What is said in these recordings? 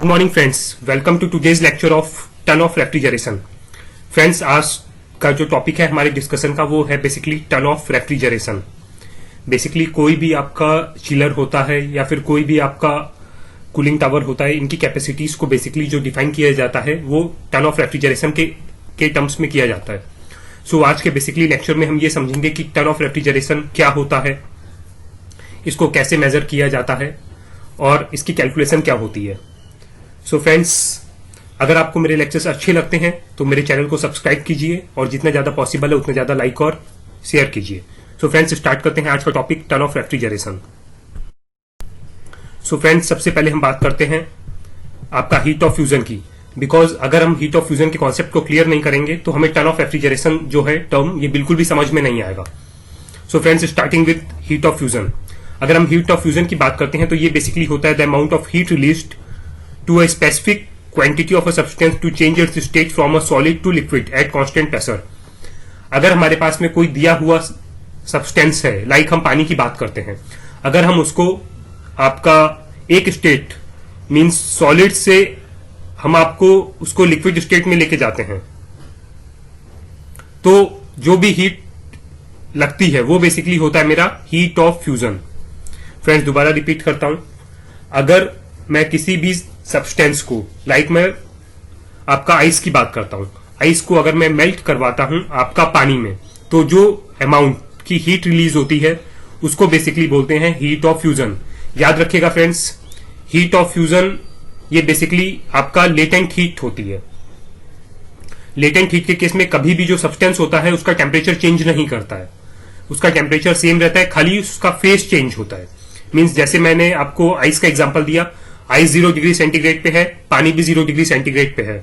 Good morning friends, welcome to today's lecture of ton of refrigeration. Friends, आज का जो topic है हमारे डिस्कशन का वो है basically ton of refrigeration. Basically कोई भी आपका चिलर होता है या फिर कोई भी आपका कूलिंग टावर होता है, इनकी कैपेसिटीज को बेसिकली जो डिफाइन किया जाता है वो टन ऑफ रेफ्रिजरेशन के टर्म्स में किया जाता है। सो आज के बेसिकली लेक्चर में हम ये समझेंगे कि टन ऑफ रेफ्रिजरेशन क्या होता है, इसको कैसे मेजर किया जाता है और इसकी कैलकुलेशन क्या होती है। सो फ्रेंड्स, अगर आपको मेरे लेक्चर्स अच्छे लगते हैं तो मेरे चैनल को सब्सक्राइब कीजिए और जितना ज्यादा पॉसिबल है उतना ज्यादा लाइक और शेयर कीजिए। सो फ्रेंड्स, स्टार्ट करते हैं आज का topic ton of refrigeration. So friends, सबसे पहले हम बात करते हैं आपका हीट ऑफ फ्यूजन की, बिकॉज अगर हम हीट ऑफ फ्यूजन के कॉन्सेप्ट को क्लियर नहीं करेंगे तो हमें टन ऑफ रेफ्रिजरेशन जो है टर्म ये बिल्कुल भी समझ में नहीं आएगा। So friends, starting with heat of fusion. अगर हम हीट ऑफ फ्यूजन की बात करते हैं तो ये बेसिकली होता है the amount of heat released to a specific quantity of a substance to change its state from a solid to liquid at constant pressure। अगर हमारे पास में कोई दिया हुआ सब्सटेंस है, लाइक हम पानी की बात करते हैं, अगर हम उसको आपका एक स्टेट मींस सॉलिड से हम आपको उसको लिक्विड स्टेट में लेके जाते हैं तो जो भी हीट लगती है वो बेसिकली होता है मेरा हीट ऑफ फ्यूजन। फ्रेंड्स, दोबारा रिपीट करता हूं, अगर मैं किसी भी सब्सटेंस को, लाइक मैं आपका आइस की बात करता हूं, आइस को अगर मैं मेल्ट करवाता हूं आपका पानी में तो जो अमाउंट की हीट रिलीज होती है उसको बेसिकली बोलते हैं हीट ऑफ फ्यूजन। याद रखिएगा फ्रेंड्स, हीट ऑफ फ्यूजन ये बेसिकली आपका लेटेंट हीट होती है। लेटेंट हीट के केस में कभी भी जो सब्सटेंस होता है उसका टेम्परेचर चेंज नहीं करता है, उसका टेम्परेचर सेम रहता है, खाली उसका फेस चेंज होता है। मीन्स जैसे मैंने आपको आइस का एग्जांपल दिया, आइस 0 डिग्री सेंटीग्रेड पे है, पानी भी 0 डिग्री सेंटीग्रेड पे है।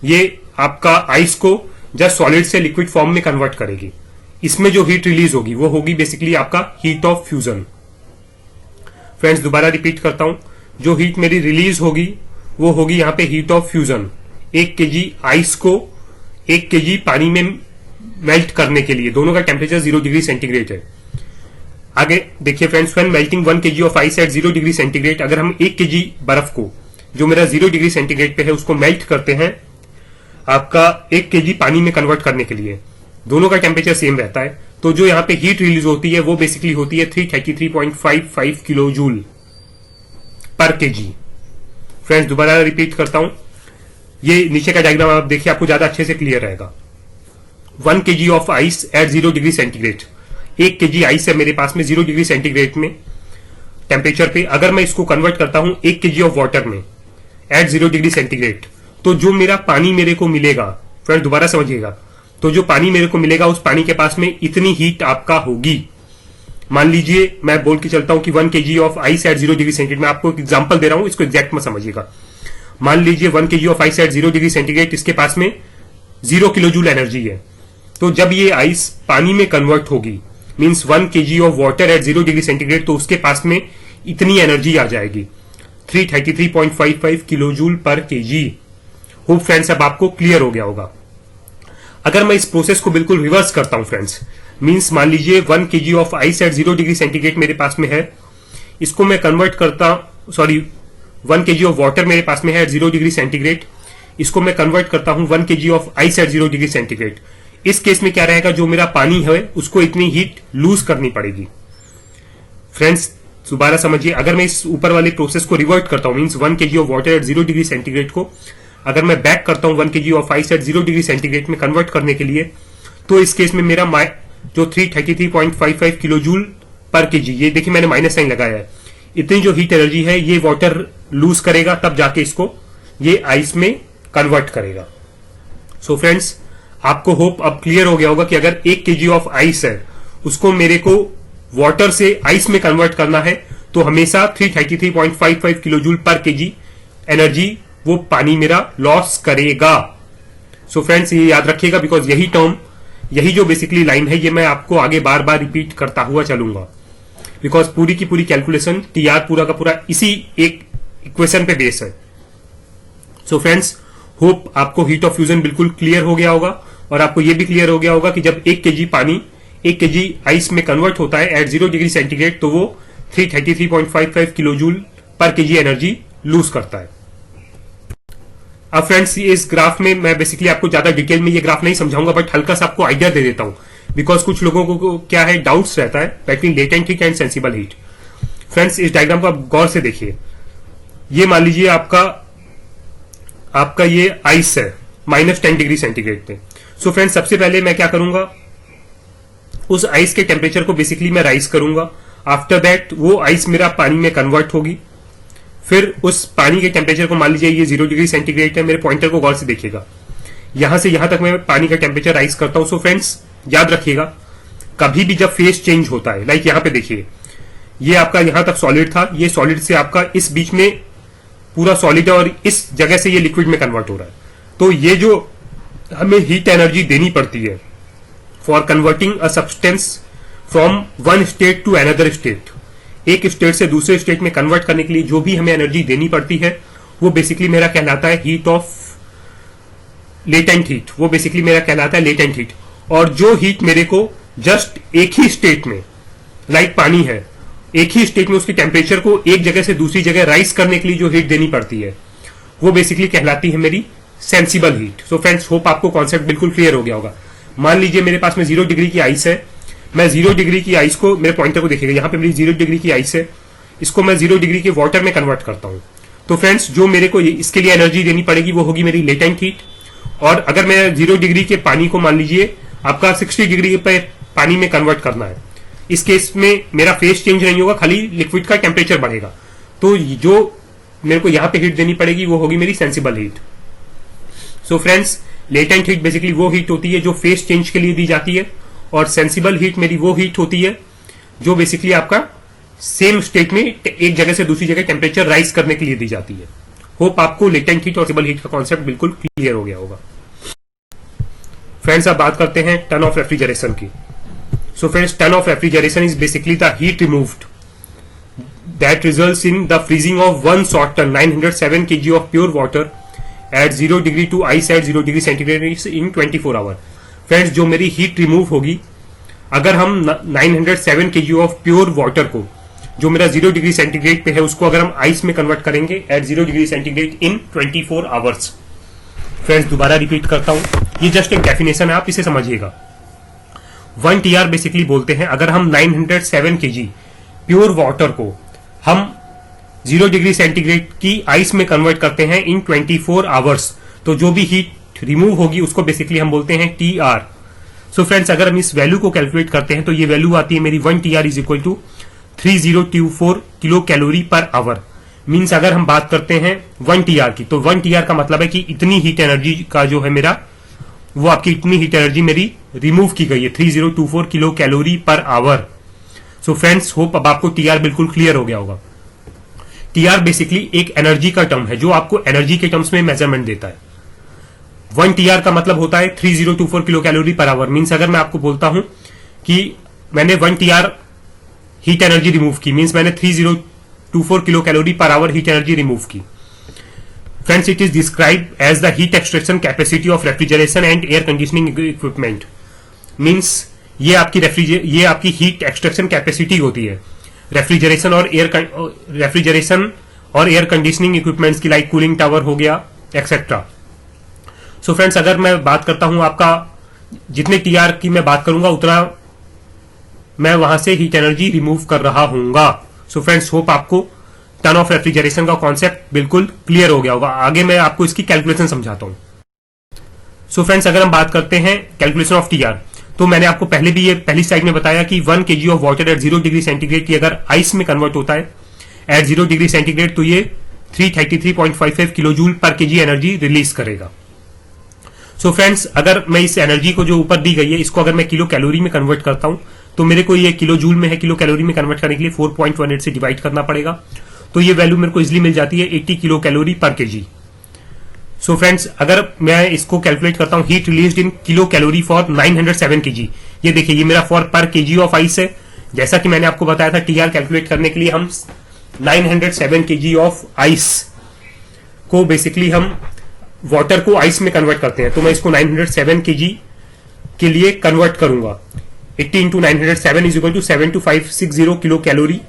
ये आपका आइस को जस्ट सॉलिड से लिक्विड फॉर्म में कन्वर्ट करेगी। इसमें जो हीट रिलीज होगी वो होगी बेसिकली आपका हीट ऑफ फ्यूजन। फ्रेंड्स, दोबारा रिपीट करता हूं, जो हीट मेरी रिलीज होगी वो होगी यहां पे heat of fusion. 1 KG ice को 1 केजी पानी में मेल्ट करने के लिए दोनों का टेम्परेचर 0 डिग्री सेंटीग्रेड है। आगे देखिए friends, when melting 1 kg of ice eight 0 degree centigrade, अगर हम 1 kg बर्फ को जो मेरा 0 डिग्री सेंटीग्रेड पे है उसको मेल्ट करते हैं आपका 1 kg पानी में कन्वर्ट करने के लिए, दोनों का टेम्परेचर सेम रहता है, तो जो यहाँ पे हीट रिलीज होती है वो बेसिकली होती है 333.55 kilo joule per KG. Friends, दोबारा रिपीट करता हूं, ये नीचे का डायग्राम आप देखिए, आपको ज्यादा अच्छे से क्लियर रहेगा। 1 kg of ice eight 0 degree centigrade, 1 KG ice है मेरे पास में 0 डिग्री सेंटीग्रेड में टेम्परेचर पे, अगर मैं इसको कन्वर्ट करता हूं 1 केजी ऑफ वाटर में एट 0 डिग्री सेंटीग्रेड, तो जो मेरा पानी मेरे को मिलेगा, फ्रेंड दोबारा समझिएगा, तो जो पानी मेरे को मिलेगा उस पानी के पास में इतनी हीट आपका होगी। मान लीजिए मैं बोल के चलता हूं कि 1 KG of ice eight 0 degree centigrade, मैं आपको एक एग्जांपल दे रहा हूं, इसको एग्जैक्ट मत समझिएगा। मान लीजिए 1 KG of ice eight 0 degree centigrade, इसके पास में 0 किलो जूल एनर्जी है, तो जब ये आइस पानी में कन्वर्ट होगी means 1 kg of water at 0 degree centigrade, तो उसके पास में इतनी एनर्जी आ जाएगी 333.55 kilo joule per KG. Hope friends अब आपको क्लियर हो गया होगा। अगर मैं इस प्रोसेस को बिल्कुल रिवर्स करता हूं फ्रेंड्स, मीन्स मान लीजिए 1 kg of ice eight 0 degree centigrade मेरे पास में है, इसको मैं कन्वर्ट करता 1 kg ऑफ वाटर मेरे पास में है एट 0 डिग्री सेंटीग्रेड, इसको मैं कन्वर्ट करता हूं 1 kg of ice eight 0 degree centigrade. इस केस में क्या रहेगा, जो मेरा पानी है उसको इतनी हीट लूज करनी पड़ेगी। फ्रेंड्स, दोबारा समझिए, अगर मैं इस ऊपर वाले प्रोसेस को रिवर्ट करता हूं means 1 kg of water at 0 degree centigrade को अगर मैं बैक करता हूं 1 kg of ice eight 0 degree centigrade में कन्वर्ट करने के लिए, तो इस केस में मेरा जो 333.55 किलो जूल पर केजी, ये देखिए मैंने माइनस साइन लगाया है, इतनी जो हीट एनर्जी है ये वाटर लूज करेगा, तब जाके इसको ये आइस में कन्वर्ट करेगा। सो फ्रेंड्स, आपको होप अब क्लियर हो गया होगा कि अगर 1 केजी ऑफ आइस है उसको मेरे को वाटर से आइस में कन्वर्ट करना है तो हमेशा 333.55 kilo joule per KG energy वो पानी मेरा लॉस करेगा। सो फ्रेंड्स, ये याद रखिएगा, बिकॉज यही टर्म, यही जो बेसिकली लाइन है ये मैं आपको आगे बार बार रिपीट करता हुआ चलूंगा, बिकॉज पूरी की पूरी कैलकुलेशन टीआर पूरा का पूरा इसी एक इक्वेशन पे बेस है। सो फ्रेंड्स, होप आपको हीट ऑफ फ्यूजन बिल्कुल क्लियर हो गया होगा और आपको यह भी क्लियर हो गया होगा कि जब 1 केजी पानी 1 केजी आइस में कन्वर्ट होता है एट 0 डिग्री सेंटीग्रेड तो वो 333.55 kilo joule per KG energy lose करता है। अब फ्रेंड्स इस ग्राफ में मैं बेसिकली आपको ज्यादा डिटेल में ये ग्राफ नहीं समझाऊंगा, बट हल्का सा आपको आइडिया दे देता हूं, बिकॉज कुछ लोगों को क्या है, डाउट्स रहता है between latent heat and sensible heat. Friends इस डायग्राम को आप गौर से देखिए। ये मान लीजिए आपका ये आइस है -10 डिग्री सेंटीग्रेड पे। सो फ्रेंड्स सबसे पहले मैं क्या करूंगा, उस आइस के टेम्परेचर को बेसिकली मैं राइज करूंगा। आफ्टर दैट वो आइस मेरा पानी में कन्वर्ट होगी। फिर उस पानी के टेम्परेचर को मान लीजिए ये 0 डिग्री सेंटीग्रेड है। मेरे पॉइंटर को गौर से देखिएगा, यहां से यहां तक मैं पानी का टेम्परेचर राइज करता हूं। सो फ्रेंड्स याद रखिएगा, कभी भी जब फेज चेंज होता है, लाइक यहां पे देखिए, ये आपका यहां तक सॉलिड था, ये सॉलिड से आपका इस बीच में पूरा सॉलिड है और इस जगह से ये लिक्विड में कन्वर्ट हो रहा है। तो ये जो हमें हीट एनर्जी देनी पड़ती है for converting a substance from one state to another state, एक स्टेट से दूसरे स्टेट में कन्वर्ट करने के लिए जो भी हमें एनर्जी देनी पड़ती है, वो बेसिकली मेरा कहलाता है हीट ऑफ लेटेंट हीट। वो बेसिकली मेरा कहलाता है लेटेंट हीट। और जो हीट मेरे को जस्ट एक ही स्टेट में, लाइक पानी है, एक ही स्टेट में उसके टेम्परेचर को एक जगह से दूसरी जगह राइज करने के लिए जो हीट देनी पड़ती है, वो बेसिकली कहलाती है मेरी sensible heat. So friends hope आपको कॉन्सेप्ट बिल्कुल क्लियर हो गया होगा। मान लीजिए मेरे पास में 0 डिग्री की आइस है, मैं 0 डिग्री की आइस को, मेरे पॉइंटर को देखिएगा, यहां पे मेरी 0 डिग्री की आइस है, इसको मैं 0 डिग्री के वाटर में कन्वर्ट करता हूं। तो फ्रेंड्स जो मेरे को इसके लिए एनर्जी देनी पड़ेगी वो होगी मेरी लेटेंट हीट। और अगर मैं 0 डिग्री के पानी को मान लीजिए आपका 60 डिग्री पे पानी में कन्वर्ट करना है, इस केस में मेरा फेज चेंज नहीं होगा, खाली लिक्विड का टेम्परेचर बढ़ेगा। तो जो मेरे को यहां पे हीट देनी पड़ेगी वो होगी मेरी sensible heat. So friends latent heat basically वो हीट होती है जो फेज चेंज के लिए दी जाती है, और सेंसिबल हीट मेरी वो हीट होती है जो बेसिकली आपका सेम स्टेट में एक जगह से दूसरी जगह टेम्परेचर राइज करने के लिए दी जाती है। होप आपको लेटेंट हीट और सेंसिबल हीट का कॉन्सेप्ट बिल्कुल क्लियर हो गया होगा। फ्रेंड्स अब बात करते हैं टर्न ऑफ रेफ्रिजरेशन की। So friends turn off refrigeration is basically the heat removed that results in the freezing of one short ton 907 kg of pure water at 0 degree to ice at 0 degree centigrade in 24 hour। Friends जो मेरी heat remove होगी, अगर हम 907 kg of pure water को, जो मेरा 0 degree centigrade पे है, उसको अगर हम आइस में कन्वर्ट करेंगे at 0 degree centigrade in 24 hours. Friends दोबारा रिपीट करता हूं, ये जस्ट एक डेफिनेशन है, आप इसे समझिएगा। 1 TR बेसिकली बोलते हैं अगर हम 907 kg प्योर वाटर को हम 0 डिग्री सेंटीग्रेड की आइस में कन्वर्ट करते हैं इन 24 आवर्स, तो जो भी हीट रिमूव होगी उसको बेसिकली हम बोलते हैं TR। सो फ्रेंड्स अगर हम इस वैल्यू को कैलकुलेट करते हैं तो ये वैल्यू आती है मेरी 1 TR is equal to 3024 kilo calorie per hour. Means अगर हम बात करते हैं 1 TR की, तो 1 TR का मतलब है कि इतनी हीट एनर्जी का जो है मेरा, वो आपकी इतनी हीट एनर्जी मेरी रिमूव की गई है, 3024 kilo calorie per our. So friends hope अब आपको TR बिल्कुल क्लियर हो गया होगा। TR बेसिकली एक एनर्जी का टर्म है जो आपको एनर्जी के टर्म्स में मेजरमेंट देता है। 1 TR का मतलब होता है 3024 kilo calorie per hour. Means अगर मैं आपको बोलता हूं कि मैंने 1 TR हीट एनर्जी रिमूव की, मीन्स मैंने 3024 kilo calorie per hour heat energy remove की। Friends it is describe as the heat extraction capacity of refrigeration and air conditioning equipment. Means ये आपकी हीट एक्सट्रैक्शन कैपेसिटी होती है refrigeration और air conditioning equipments की, like cooling tower हो गया etcetera. So friends अगर मैं बात करता हूं, आपका जितने TR की मैं बात करूंगा उतना मैं वहां से हीट एनर्जी रिमूव कर रहा हूंगा। सो फ्रेंड्स होप आपको टर्न ऑफ रेफ्रिजरेशन का कॉन्सेप्ट बिल्कुल क्लियर हो गया होगा। आगे मैं आपको इसकी कैलकुलेशन समझाता हूं। सो फ्रेंड्स अगर हम बात करते हैं कैलकुलेशन ऑफ TR, तो मैंने आपको पहले भी ये पहली स्लाइड में बताया कि 1 kg of water at 0 degree centigrade की अगर आइस में कन्वर्ट होता है एट 0 डिग्री सेंटीग्रेड, तो ये 333.55 kilo joule per KG energy release करेगा। सो फ्रेंड्स अगर मैं इस एनर्जी को जो ऊपर दी गई है इसको अगर मैं किलो कैलोरी में कन्वर्ट करता हूं, तो मेरे को ये किलो जूल में है, किलो कैलोरी में कन्वर्ट करने के लिए 4.18 से डिवाइड करना पड़ेगा। तो ये वैल्यू मेरे को इजिली मिल जाती है 80 किलो कैलोरी पर केजी। सो फ्रेंड्स अगर मैं इसको कैलकुलेट करता हूं, heat released in kilo calorie for 907 kg, ये देखिए ये मेरा फॉर पर केजी ऑफ आइस है। जैसा कि मैंने आपको बताया था TR कैलकुलेट करने के लिए हम 907 kg ऑफ आइस को बेसिकली हम वाटर को आइस में कन्वर्ट करते हैं। तो मैं इसको 907 kg के लिए कन्वर्ट करूंगा। 80 into 907 is equal to 72560 kilo calorie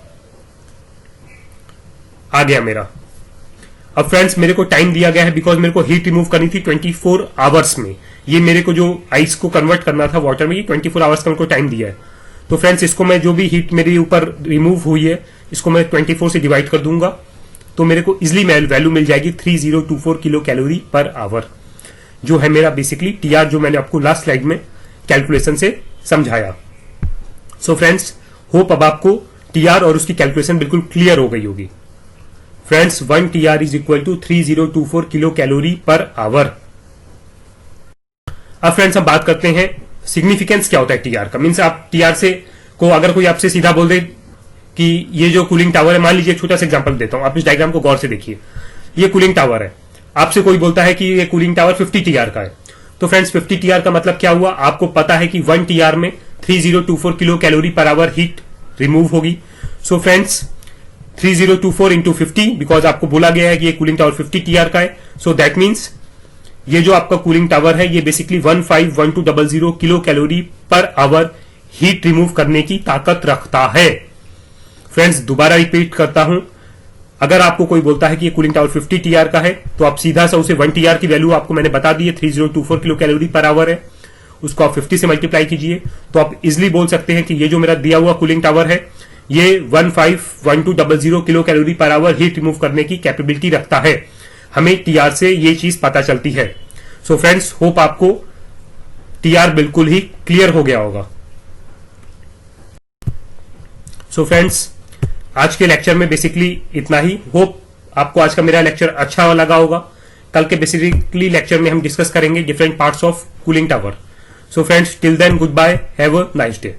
आ गया मेरा। अब फ्रेंड्स मेरे को टाइम दिया गया है बिकॉज मेरे को हीट रिमूव करनी थी 24 आवर्स में। ये मेरे को जो आइस को कन्वर्ट करना था वाटर में, ये 24 आवर्स का मेरे को टाइम दिया है। तो फ्रेंड्स इसको मैं जो भी हीट मेरे ऊपर रिमूव हुई है इसको मैं 24 से डिवाइड कर दूंगा, तो मेरे को इजिली वैल्यू मिल जाएगी 3024 किलो कैलोरी पर आवर, जो है मेरा बेसिकली टीआर, जो मैंने आपको लास्ट स्लाइड में कैलकुलेशन से समझाया। सो फ्रेंड्स होप अब आपको टीआर और उसकी कैलकुलेशन बिल्कुल क्लियर हो गई होगी। Friends 1 TR is equal to 3024 kilo calorie per hour. अब फ्रेंड्स हम बात करते हैं सिग्निफिकेंस क्या होता है टीआर का। मीन्स आप टीआर से को अगर कोई आपसे सीधा बोल दे कि ये जो कूलिंग टावर है, मान लीजिए छोटा सा एग्जांपल देता हूं, आप इस डायग्राम को गौर से देखिए, ये कूलिंग टावर है। आपसे कोई बोलता है कि ये कूलिंग टावर 50 टीआर का है, तो फ्रेंड्स 50 टीआर का मतलब क्या हुआ, आपको पता है कि 1 टीआर में 3024 kilo calorie per hour heat remove होगी। सो फ्रेंड्स 3024 इंटू 50, बिकॉज आपको बोला गया है कि ये कूलिंग टावर 50 टीआर का है। सो दैट मीन्स ये जो आपका कूलिंग टावर है ये basically 151200 kilo calorie per hour heat remove करने की ताकत रखता है। फ्रेंड्स दोबारा रिपीट करता हूं, अगर आपको कोई बोलता है कि ये कूलिंग टावर 50 टीआर का है, तो आप सीधा सा उसे 1 टीआर की वैल्यू आपको मैंने बता दी है 3024 किलो कैलोरी पर आवर है, उसको आप 50 से मल्टीप्लाई कीजिए, तो आप इजिली बोल सकते हैं कि ये जो मेरा दिया हुआ कूलिंग टावर है ये 151200 kilo calorie per hour heat remove करने की कैपेबिलिटी रखता है। हमें टीआर से ये चीज पता चलती है। सो फ्रेंड्स होप आपको टीआर बिल्कुल ही क्लियर हो गया होगा। सो फ्रेंड्स आज के लेक्चर में बेसिकली इतना ही। होप आपको आज का मेरा लेक्चर अच्छा लगा होगा। कल के बेसिकली लेक्चर में हम डिस्कस करेंगे different parts of cooling tower. So friends till then goodbye, have a nice day.